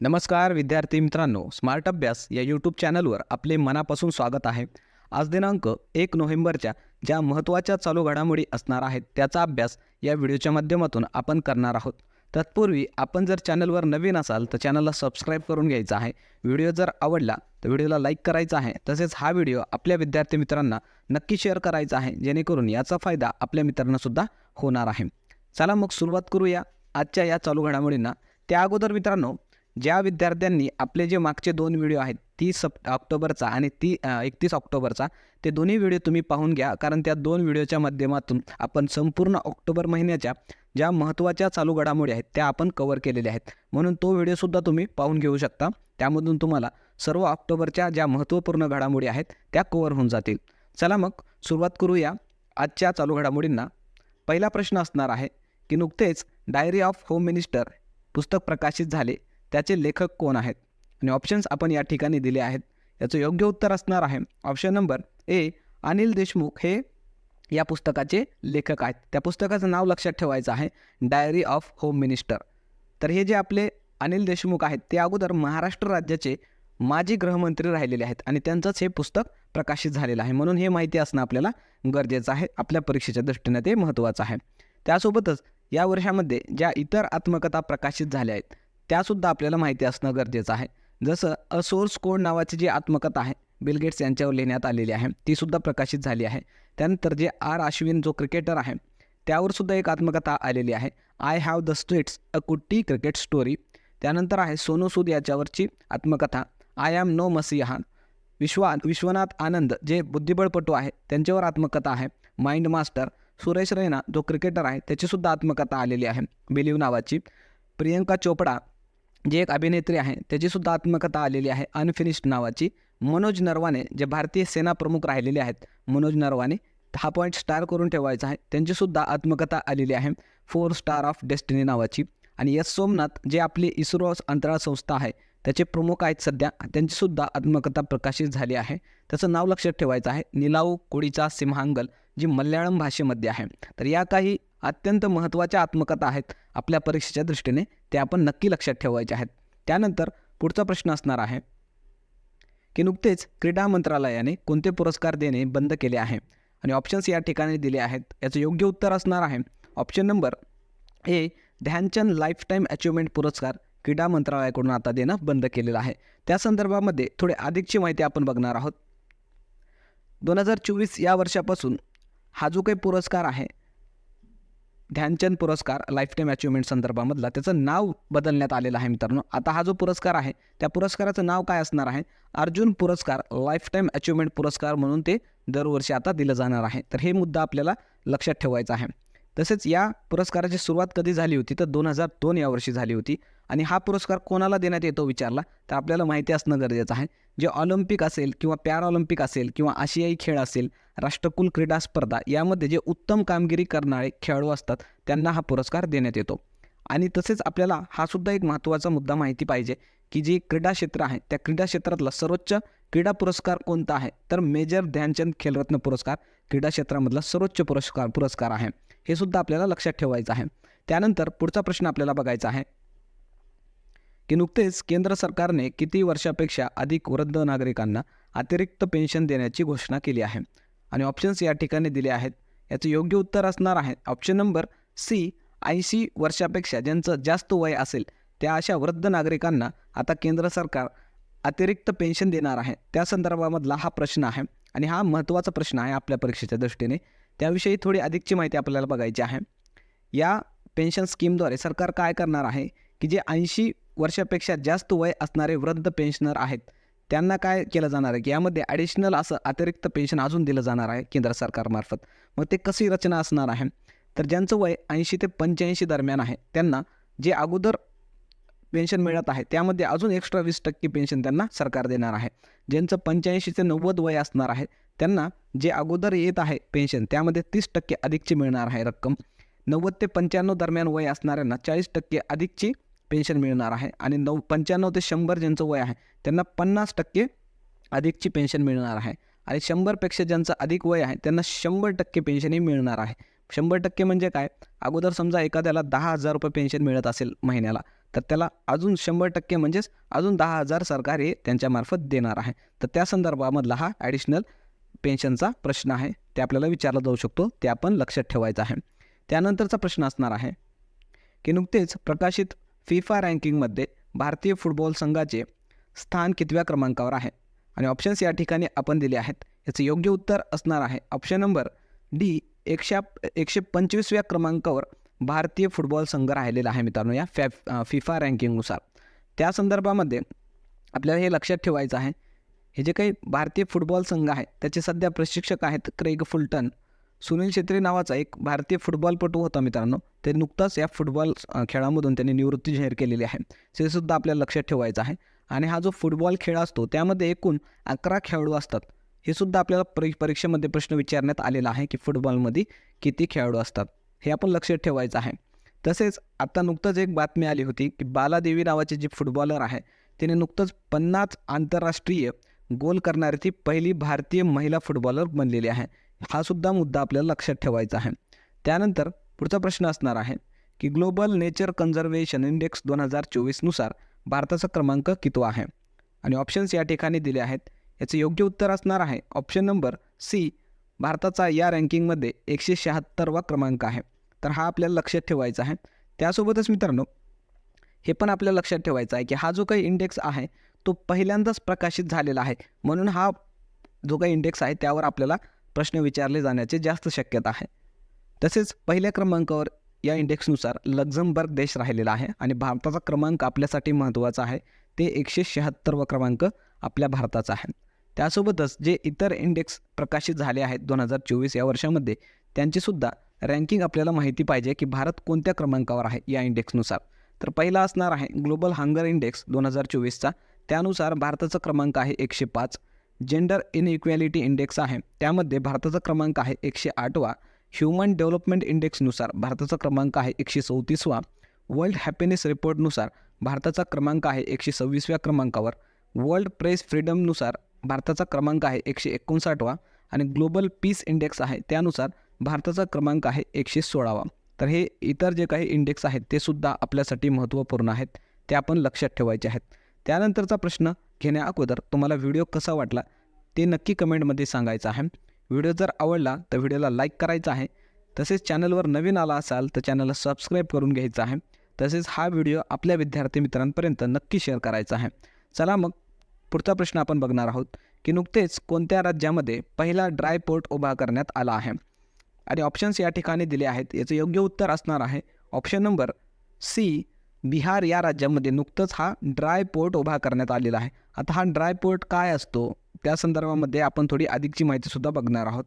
नमस्कार विद्यार्थी मित्रांनो, स्मार्ट अभ्यास या यूट्यूब चॅनलवर आपले मनापासून स्वागत आहे. आज दिनांक 1 नोव्हेंबरच्या ज्या महत्त्वाच्या चालू घडामोडी असणार आहेत त्याचा अभ्यास या व्हिडिओच्या माध्यमातून आपण करणार आहोत. तत्पूर्वी आपण जर चॅनलवर नवीन असाल तर चॅनलला सबस्क्राईब करून घ्यायचं आहे. व्हिडिओ जर आवडला तर व्हिडिओला लाईक करायचा आहे. तसेच हा व्हिडिओ आपल्या विद्यार्थी मित्रांना नक्की शेअर करायचा आहे, जेणेकरून याचा फायदा आपल्या मित्रांनासुद्धा होणार आहे. चला मग सुरुवात करूया आजच्या या चालू घडामोडींना. त्या अगोदर मित्रांनो, ज्या विद्यार्थ्यांनी आपले जे मागचे 2 व्हिडिओ आहेत 30 ऑक्टोबरचा आणि 31 ऑक्टोबरचा, ते दोन्ही व्हिडिओ तुम्ही पाहून घ्या. कारण त्या 2 व्हिडिओच्या माध्यमातून आपण संपूर्ण ऑक्टोबर महिन्याच्या ज्या महत्त्वाच्या चालू घडामोडी आहेत त्या आपण कव्हर केलेल्या आहेत. म्हणून तो व्हिडिओसुद्धा तुम्ही पाहून घेऊ शकता. त्यामधून तुम्हाला सर्व ऑक्टोबरच्या ज्या महत्त्वपूर्ण घडामोडी आहेत त्या कव्हर होऊन जातील. चला मग सुरुवात करूया आजच्या चालू घडामोडींना. पहिला प्रश्न असणार आहे की नुकतेच डायरी ऑफ होम मिनिस्टर पुस्तक प्रकाशित झाले, त्याचे लेखक कोण आहेत? आणि ऑप्शन्स आपण या ठिकाणी दिले आहेत. याचं योग्य उत्तर असणार आहे ऑप्शन नंबर ए, अनिल देशमुख हे या पुस्तकाचे लेखक आहेत. त्या पुस्तकाचं नाव लक्षात ठेवायचं आहे, डायरी ऑफ होम मिनिस्टर. तर हे जे आपले अनिल देशमुख आहेत ते अगोदर महाराष्ट्र राज्याचे माजी गृहमंत्री राहिलेले आहेत आणि त्यांचंच हे पुस्तक प्रकाशित झालेलं आहे. म्हणून हे माहिती असणं आपल्याला गरजेचं आहे. आपल्या परीक्षेच्या दृष्टीने ते महत्त्वाचं आहे. त्यासोबतच या वर्षामध्ये ज्या इतर आत्मकथा प्रकाशित झाल्या आहेत त्यासुद्धा आपल्याला माहिती असणं गरजेचं आहे. जसं अ सोर्स कोड नावाची जी आत्मकथा आहे, बिल गेट्स यांच्यावर लिहिण्यात आलेली आहे, तीसुद्धा प्रकाशित झाली आहे. त्यानंतर जे आर अश्विन जो क्रिकेटर आहे त्यावरसुद्धा एक आत्मकथा आलेली आहे, I have the streets a Kutty cricket story. त्यानंतर आहे सोनू सूद याच्यावरची आत्मकथा, I am no messiah. Vishwanath Anand जे बुद्धिबळपटू आहे त्यांच्यावर आत्मकथा आहे, माइंड मास्टर. सुरेश रैना जो क्रिकेटर आहे त्याचीसुद्धा आत्मकथा आलेली आहे, बिलीव नावाची. प्रियंका चोपडा जे एक अभिनेत्री आहे त्याचीसुद्धा आत्मकथा आलेली आहे, अनफिनिश्ड नावाची. मनोज नरवाने जे भारतीय सेना प्रमुख राहिलेले आहेत, मनोज नरवाने, हा पॉईंट स्टार करून ठेवायचा आहे, त्यांचीसुद्धा आत्मकथा आलेली आहे, 4 स्टार ऑफ डेस्टिनी नावाची. आणि एस सोमनाथ जे आपली इस्रो अंतराळ संस्था आहे त्याचे प्रमुख आहेत सध्या, त्यांचीसुद्धा आत्मकथा प्रकाशित झाली आहे. त्याचं नाव लक्षात ठेवायचं आहे, निलाऊ कोडीचा सिंहांगल, जी मल्याळम भाषेमध्ये आहे. तर या काही अत्यंत महत्त्वाच्या आत्मकथा आहेत आपल्या परीक्षेच्या दृष्टीने, ते आपण नक्की लक्षात ठेवायचे आहेत. त्यानंतर पुढचा प्रश्न असणार आहे की नुकतेच क्रीडा मंत्रालयाने कोणते पुरस्कार देणे बंद केले आहे? आणि ऑप्शन्स या ठिकाणी दिले आहेत. याचं योग्य उत्तर असणार आहे option number A, Dhyan Chand lifetime achievement पुरस्कार क्रीडा मंत्रालयाकडून आता देणं बंद केलेलं आहे. त्या संदर्भामध्ये थोडी अधिकची माहिती आपण बघणार आहोत. 2024 या वर्षापासून हा जो काही पुरस्कार आहे, ध्यानचंद पुरस्कार लाईफटाईम अचिव्हमेंट संदर्भामधला, त्याचं नाव बदलण्यात आलेलं आहे मित्रांनो. आता हा जो पुरस्कार आहे त्या पुरस्काराचं नाव काय असणार आहे? अर्जुन पुरस्कार लाईफटाईम अचिव्हमेंट पुरस्कार म्हणून ते दरवर्षी आता दिलं जाणार आहे. तर हे मुद्दा आपल्याला लक्षात ठेवायचा आहे. तसेच या पुरस्काराची सुरुवात कधी झाली होती तर 2002 या वर्षी झाली होती. आणि हा पुरस्कार कोणाला देण्यात येतो विचारला तर आपल्याला माहिती असणं गरजेचं आहे. जे ऑलिम्पिक असेल किंवा पॅराऑलिम्पिक असेल किंवा आशियाई खेळ असेल, राष्ट्रकुल क्रीडा स्पर्धा यामध्ये जे उत्तम कामगिरी करणारे खेळाडू असतात त्यांना हा पुरस्कार देण्यात येतो. आणि तसेच आपल्याला हा सुद्धा एक महत्त्वाचा मुद्दा माहिती पाहिजे की जे क्रीडा क्षेत्र आहे त्या क्रीडा क्षेत्रातला सर्वोच्च क्रीडा पुरस्कार कोणता आहे तर मेजर ध्यानचंद खेलरत्न पुरस्कार क्रीडा क्षेत्रामधला सर्वोच्च पुरस्कार आहे. हे सुद्धा आपल्याला लक्षात ठेवायचं आहे. त्यानंतर पुढचा प्रश्न आपल्याला बघायचा आहे की नुकतेच केंद्र सरकारने किती वर्षापेक्षा अधिक वृद्ध नागरिकांना अतिरिक्त पेन्शन देण्याची घोषणा केली आहे? आणि ऑप्शन्स या ठिकाणी दिले आहेत. याचं योग्य उत्तर असणार आहे ऑप्शन नंबर सी, 80 वर्षापेक्षा ज्यांचं जास्त वय असेल त्या अशा वृद्ध नागरिकांना आता केंद्र सरकार अतिरिक्त पेन्शन देणार आहे. त्या संदर्भामधला हा प्रश्न आहे आणि हा महत्त्वाचा प्रश्न आहे आपल्या परीक्षेच्या दृष्टीने. त्याविषयी थोडी अधिकची माहिती आपल्याला बघायची आहे. या पेन्शन स्कीमद्वारे सरकार काय करणार आहे की जे 80 वर्षापेक्षा जास्त वय असणारे वृद्ध पेन्शनर आहेत त्यांना काय केलं जाणार आहे की यामध्ये ॲडिशनल असं अतिरिक्त पेन्शन अजून दिलं जाणार आहे केंद्र सरकारमार्फत. मग ते कशी रचना असणार आहे तर ज्यांचं वय 80 ते 85 दरम्यान आहे त्यांना जे अगोदर पेन्शन मिळत आहे त्यामध्ये अजून एक्स्ट्रा 20% पेन्शन त्यांना सरकार देणार आहे. ज्यांचं 85 ते 90 वय असणार आहे त्यांना जे अगोदर येत आहे पेन्शन त्यामध्ये 30% अधिकची मिळणार आहे रक्कम. 90 ते 95 दरम्यान वय असणाऱ्यांना 40% अधिकची पेन्शन मिळणार आहे. आणि 95 ते 100 ज्यांचं वय आहे त्यांना 50% अधिकची पेन्शन मिळणार आहे. आणि 100पेक्षा ज्यांचं अधिक वय आहे त्यांना 100% पेन्शनही मिळणार आहे. 100% म्हणजे काय? अगोदर समजा एखाद्याला 10,000 रुपये पेन्शन मिळत असेल महिन्याला तर त्याला अजून 100% म्हणजेच अजून 10,000 सरकार हे त्यांच्यामार्फत देणार आहे. तर त्या संदर्भामधला हा ॲडिशनल पेन्शनचा प्रश्न आहे, ते आपल्याला विचारला जाऊ शकतो, ते आपण लक्षात ठेवायचं आहे. त्यानंतरचा प्रश्न असणार आहे की नुकतेच प्रकाशित फिफा रँकिंगमध्ये भारतीय फुटबॉल संघाचे स्थान कितव्या क्रमांकावर आहे? आणि ऑप्शन्स या ठिकाणी आपण दिले आहेत. याचं योग्य उत्तर असणार आहे ऑप्शन नंबर डी, 125व्या क्रमांकावर भारतीय फुटबॉल संघ राहिलेला आहे मित्रांनो या फिफा रँकिंगनुसार. त्या संदर्भामध्ये आपल्याला हे लक्षात ठेवायचं आहे, हे जे काही भारतीय फुटबॉल संघ आहे त्याचे सध्या प्रशिक्षक आहेत क्रेग फुलटन. सुनील छेत्री नावाचा एक भारतीय फुटबॉलपटू होता मित्रांनो, ते नुकताच या फुटबॉल खेळामधून त्यांनी निवृत्ती जाहीर केलेली आहे, ते सुद्धा आपल्याला लक्षात ठेवायचं आहे. आणि हा जो फुटबॉल खेळ असतो त्यामध्ये एकूण 11 खेळाडू असतात. हे सुद्धा आपल्याला परीक्षेमध्ये प्रश्न विचारण्यात आलेला आहे की फुटबॉलमध्ये किती खेळाडू असतात, हे आपण लक्षात ठेवायचं आहे. तसेच आता नुकतंच एक बातमी आली होती की बालादेवी नावाचे जे फुटबॉलर आहे त्याने नुकतंच 50 आंतरराष्ट्रीय गोल करणारी ती पहिली भारतीय महिला फुटबॉलर बनलेली आहे. हा सुद्धा मुद्दा आपल्याला लक्षात ठेवायचा आहे. त्यानंतर पुढचा प्रश्न असणार आहे की ग्लोबल नेचर कन्झर्वेशन इंडेक्स 2024नुसार भारताचा क्रमांक कितवा आहे? आणि ऑप्शन्स या ठिकाणी दिले आहेत. याचं योग्य उत्तर असणार आहे ऑप्शन नंबर सी, भारताचा या रँकिंगमध्ये 176वा क्रमांक आहे. तर हा आपल्याला लक्षात ठेवायचा आहे. त्यासोबतच मित्रांनो हे पण आपल्याला लक्षात ठेवायचं आहे की हा जो काही इंडेक्स आहे तो पहिल्यांदाच प्रकाशित झालेला आहे, म्हणून हा जो काही इंडेक्स आहे त्यावर आपल्याला प्रश्न विचारले जाण्याची जास्त शक्यता आहे. तसेच पहिल्या क्रमांकावर या इंडेक्सनुसार लक्झमबर्ग देश राहिलेला आहे आणि भारताचा क्रमांक आपल्यासाठी महत्त्वाचा आहे, ते 176वा क्रमांक आपल्या भारताचा आहे. त्यासोबतच जे इतर इंडेक्स प्रकाशित झाले आहेत 2024 या वर्षामध्ये त्यांचीसुद्धा रँकिंग आपल्याला माहिती पाहिजे की भारत कोणत्या क्रमांकावर आहे या इंडेक्सनुसार. तर पहिला असणार आहे ग्लोबल हंगर इंडेक्स 2024चा, त्यानुसार भारताचा क्रमांक आहे 105. जेंडर इनइक्वॅलिटी इंडेक्स आहे त्यामध्ये भारताचा क्रमांक आहे 108वा. ह्युमन डेव्हलपमेंट इंडेक्सनुसार भारताचा क्रमांक आहे 134वा. वर्ल्ड हॅपीनेस रिपोर्टनुसार भारताचा क्रमांक आहे 126व्या क्रमांकावर. वर्ल्ड प्रेस फ्रीडमनुसार भारताचा क्रमांक आहे 159वा. आणि ग्लोबल पीस इंडेक्स आहे त्यानुसार भारताचा क्रमांक आहे 116वा. तर हे इतर जे काही इंडेक्स आहेत ते सुद्धा आपल्यासाठी महत्त्वपूर्ण आहेत, ते आपण लक्षात ठेवायचे आहेत. त्यानंतरचा प्रश्न घेण्या अगोदर तुम्हाला व्हिडिओ कसा वाटला ते नक्की कमेंटमध्ये सांगायचं आहे. व्हिडिओ जर आवडला तर व्हिडिओला लाईक करायचा आहे. तसेच चॅनलवर नवीन आला असाल तर चॅनलला सबस्क्राईब करून घ्यायचं आहे. तसेच हा व्हिडिओ आपल्या विद्यार्थी मित्रांपर्यंत नक्की शेअर करायचा आहे. चला मग पुढचा प्रश्न आपण बघणार आहोत की नुकतेच कोणत्या राज्यामध्ये पहिला ड्राय पोर्ट उभा करण्यात आला आहे? आणि ऑप्शन्स या ठिकाणी दिले आहेत. याचं योग्य उत्तर असणार आहे ऑप्शन नंबर सी, बिहार या राज्यामध्ये नुकतंच हा ड्राय पोर्ट उभा करण्यात आलेला आहे. आता हा ड्राय पोर्ट काय असतो त्या संदर्भामध्ये आपण थोडी अधिकची माहितीसुद्धा बघणार आहोत.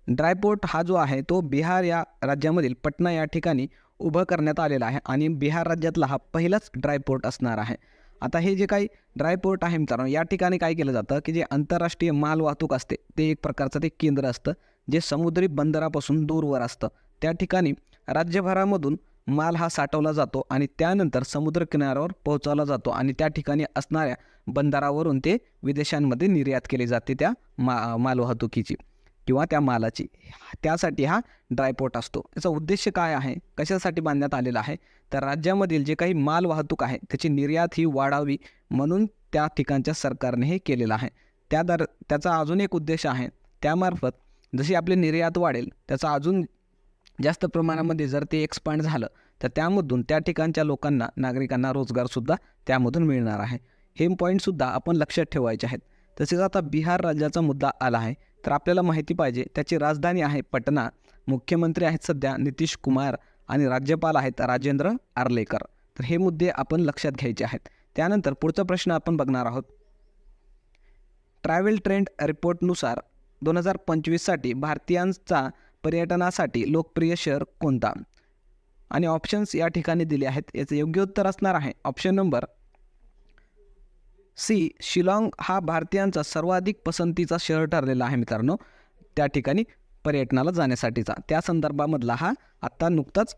ड्राय पोर्ट हा जो आहे तो बिहार या राज्यामधील पटना या ठिकाणी उभं करण्यात आलेला आहे आणि बिहार राज्यातला हा पहिलाच ड्राय पोर्ट असणार आहे. आता हे जे काही ड्राय पोर्ट आहे मित्रांनो, या ठिकाणी काय केलं जातं की जे आंतरराष्ट्रीय माल वाहतूक असते ते एक प्रकारचं ते केंद्र असतं जे समुद्री बंदरापासून दूरवर असतं. त्या ठिकाणी राज्यभरामधून माल हा साठवला जातो आणि त्यानंतर समुद्र किनाऱ्यावर पोहोचवला जातो आणि त्या ठिकाणी असणाऱ्या बंदरावरून ते विदेशांमध्ये निर्यात केली जाते त्या माल वाहतुकीची किंवा त्या मालाची. त्यासाठी हा ड्रायपोर्ट असतो. याचा उद्देश काय आहे, कशासाठी बांधण्यात आलेला आहे, तर राज्यामधील जे काही माल वाहतूक आहे त्याची निर्यात ही वाढावी म्हणून त्या ठिकाणच्या सरकारने हे केलेलं आहे. त्याचा अजून एक उद्देश आहे, त्यामार्फत जशी आपली निर्यात वाढेल त्याचा अजून जास्त प्रमाणामध्ये जर ते एक्सपांड झालं तर त्यामधून त्या ठिकाणच्या लोकांना, नागरिकांना रोजगारसुद्धा त्यामधून मिळणार आहे. हे पॉईंटसुद्धा आपण लक्षात ठेवायचे आहेत. तसेच आता बिहार राज्याचा मुद्दा आला आहे तर आपल्याला माहिती पाहिजे त्याची राजधानी आहे पटना. मुख्यमंत्री आहेत सध्या नितीश कुमार आणि राज्यपाल आहेत राजेंद्र आर्लेकर. तर हे मुद्दे आपण लक्षात घ्यायचे आहेत. त्यानंतर पुढचा प्रश्न आपण बघणार आहोत. ट्रॅव्हल ट्रेंड रिपोर्टनुसार 2025साठी भारतीयांचा पर्यटनासाठी लोकप्रिय शहर कोणता? आणि ऑप्शन्स या ठिकाणी दिले आहेत. याचं योग्य उत्तर असणार आहे ऑप्शन नंबर सी, शिलाँग हा भारतीयांचा सर्वाधिक पसंतीचा शहर ठरलेला आहे मित्रांनो त्या ठिकाणी पर्यटनाला जाण्यासाठीचा. त्या संदर्भामधला हा आत्ता नुकताच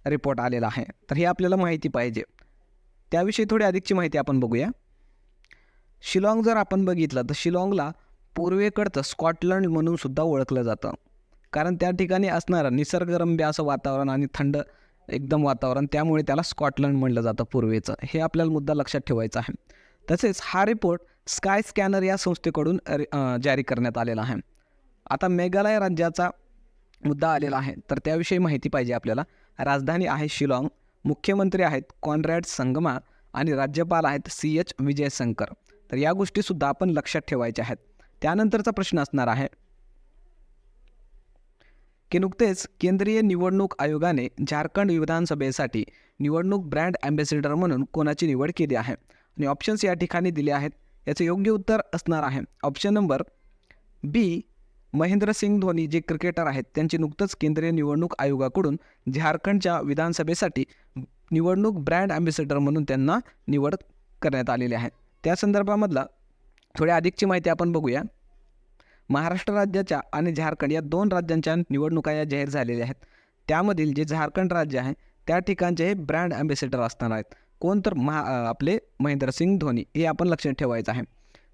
रिपोर्ट आलेला आहे. तर हे आपल्याला माहिती पाहिजे. त्याविषयी थोडी अधिकची माहिती आपण बघूया. शिलाँग जर आपण बघितलं तर शिलाँगला पूर्वेकडचं स्कॉटलंड म्हणून सुद्धा ओळखलं जातं, कारण त्या ठिकाणी असणारं निसर्गरम्य असं वातावरण आणि थंड एकदम वातावरण, त्यामुळे त्याला स्कॉटलंड म्हणलं जातं पूर्वेचं. हे आपल्याला मुद्दा लक्षात ठेवायचा आहे. तसेच हा रिपोर्ट स्काय स्कॅनर या संस्थेकडून जारी करण्यात आलेला आहे. आता मेघालय राज्याचा मुद्दा आलेला आहे, तर त्याविषयी माहिती पाहिजे आपल्याला. राजधानी आहे शिलाँग, मुख्यमंत्री आहेत कॉन्रॅड संगमा आणि राज्यपाल आहेत CH विजयशंकर. तर या गोष्टीसुद्धा आपण लक्षात ठेवायच्या आहेत. त्यानंतरचा प्रश्न असणार आहे की नुकतेच केंद्रीय निवडणूक आयोगाने झारखंड विधानसभेसाठी निवडणूक ब्रँड ॲम्बॅसिडर म्हणून कोणाची निवड केली आहे. आणि ऑप्शन्स या ठिकाणी दिले आहेत. याचं योग्य उत्तर असणार आहे ऑप्शन नंबर बी, महेंद्रसिंग धोनी जे क्रिकेटर आहेत त्यांची नुकतंच केंद्रीय निवडणूक आयोगाकडून झारखंडच्या विधानसभेसाठी निवडणूक ब्रँड ॲम्बॅसिडर म्हणून त्यांना निवड करण्यात आलेली आहे. त्या संदर्भामधला थोडी अधिकची माहिती आपण बघूया. महाराष्ट्र राज्याच्या आणि झारखंड या 2 राज्यांच्या निवडणुका या जाहीर झालेल्या आहेत. त्यामधील जे झारखंड राज्य आहे त्या ठिकाणचे हे ब्रँड ॲम्बॅसिडर असणार आहेत. कोण तर आपले महेंद्रसिंग धोनी, हे आपण लक्षात ठेवायचं आहे.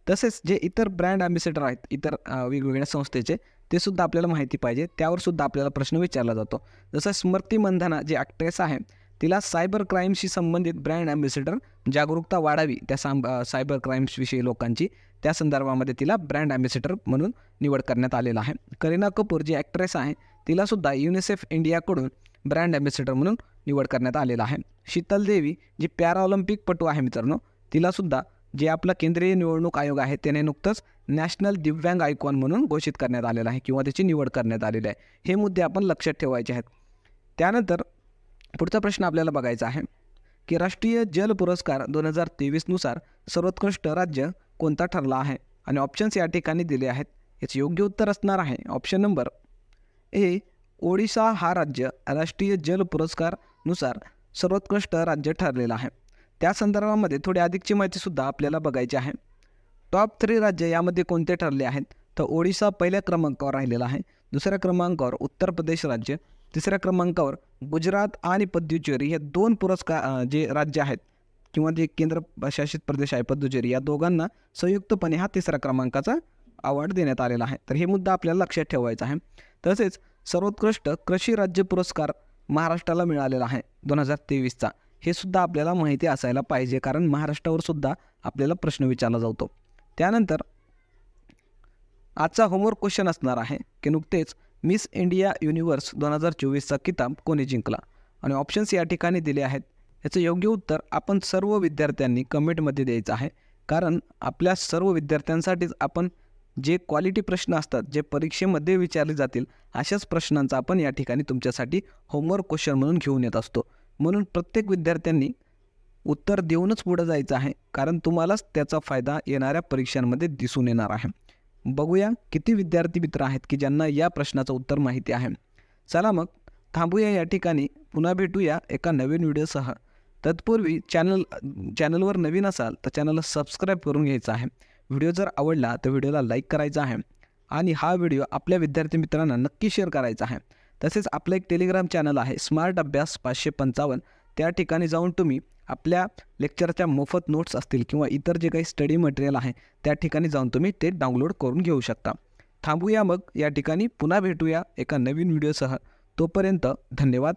तसेच जे इतर ब्रँड ॲम्बॅसिडर आहेत इतर वेगवेगळ्या संस्थेचे, ते सुद्धा आपल्याला माहिती पाहिजे. त्यावर सुद्धा आपल्याला प्रश्न विचारला जातो. जसं स्मृती मंधाना जी ॲक्ट्रेस आहे तिला सायबर क्राईमशी संबंधित ब्रँड ॲम्बॅसिडर, जागरूकता वाढावी त्या सायबर क्राईम्सविषयी लोकांची, त्या संदर्भामध्ये तिला ब्रँड ॲम्बॅसिडर म्हणून निवड करण्यात आलेला आहे. करीना कपूर जी ॲक्ट्रेस आहे तिलासुद्धा युनिसेफ इंडियाकडून ब्रँड ॲम्बॅसिडर म्हणून निवड करण्यात आलेला आहे. शीतल देवी जी पॅराऑलिम्पिकपटू आहे मित्रांनो, तिलासुद्धा जे आपला केंद्रीय निवडणूक आयोग आहे त्याने नुकतंच नॅशनल दिव्यांग आयकॉन म्हणून घोषित करण्यात आलेला आहे किंवा त्याची निवड करण्यात आलेली आहे. हे मुद्दे आपण लक्षात ठेवायचे आहेत. त्यानंतर पुढचा प्रश्न आपल्याला बघायचा आहे की राष्ट्रीय जल पुरस्कार 2023नुसार सर्वोत्कृष्ट राज्य कोणता ठरला आहे. आणि ऑप्शन्स या ठिकाणी दिले आहेत. याचे योग्य उत्तर असणार आहे ऑप्शन नंबर ए, ओडिशा हा राज्य राष्ट्रीय जल पुरस्कारनुसार सर्वोत्कृष्ट राज्य ठरलेलं आहे. त्या संदर्भामध्ये थोडी अधिकची माहितीसुद्धा आपल्याला बघायची आहे. टॉप 3 राज्य यामध्ये कोणते ठरले आहेत, तर ओडिशा पहिल्या क्रमांकावर राहिलेला आहे. दुसऱ्या क्रमांकावर उत्तर प्रदेश राज्य, तिसऱ्या क्रमांकावर गुजरात आणि पुदुचेरी हे 2 पुरस्कार जे राज्य आहेत किंवा जे केंद्रशासित प्रदेश आहे पुदुचेरी, या दोघांना संयुक्तपणे हा 3ऱ्या क्रमांकाचा अवॉर्ड देण्यात आलेला आहे. तर हे मुद्दा आपल्याला लक्षात ठेवायचा आहे. तसेच सर्वोत्कृष्ट कृषी राज्य पुरस्कार महाराष्ट्राला मिळालेला आहे 2023चा. हे सुद्धा आपल्याला माहिती असायला पाहिजे, कारण महाराष्ट्रावर सुद्धा आपल्याला प्रश्न विचारला जातो. त्यानंतर आजचा होमवर्क क्वेश्चन असणार आहे की नुकतेच मिस इंडिया युनिव्हर्स 2024चा किताब कोणी जिंकला. आणि ऑप्शन्स या ठिकाणी दिले आहेत. याचं योग्य उत्तर आपण सर्व विद्यार्थ्यांनी कमेंटमध्ये द्यायचं आहे, कारण आपल्या सर्व विद्यार्थ्यांसाठीच आपण जे क्वालिटी प्रश्न असतात, जे परीक्षेमध्ये विचारले जातील, अशाच प्रश्नांचा आपण या ठिकाणी तुमच्यासाठी होमवर्क क्वेश्चन म्हणून घेऊन येत असतो. म्हणून प्रत्येक विद्यार्थ्यांनी उत्तर देऊनच पुढे जायचं आहे, कारण तुम्हालाच त्याचा फायदा येणाऱ्या परीक्षांमध्ये दिसून येणार आहे. बघूया किती विद्यार्थी मित्र आहेत की ज्यांना या प्रश्नाचं उत्तर माहिती आहे. चला मग थांबूया या ठिकाणी. पुन्हा भेटूया एका नवीन व्हिडिओसह. तत्पूर्वी चॅनलवर नवीन असाल तर चॅनलला सबस्क्राईब करून घ्यायचं आहे. व्हिडिओ जर आवडला तर व्हिडिओला लाईक करायचा आहे आणि हा व्हिडिओ आपल्या विद्यार्थी मित्रांना नक्की शेअर करायचा आहे. तसेच आपलं एक टेलिग्राम चॅनल आहे स्मार्ट अभ्यास 555. त्या ठिकाणी जाऊन तुम्ही आपल्या लेक्चरच्या मोफत नोट्स असतील किंवा इतर जे काही स्टडी मटेरियल आहे त्या ठिकाणी जाऊन तुम्ही ते डाउनलोड करून घेऊ शकता. थांबूया मग या ठिकाणी. पुन्हा भेटूया एका नवीन व्हिडिओसह. तोपर्यंत धन्यवाद.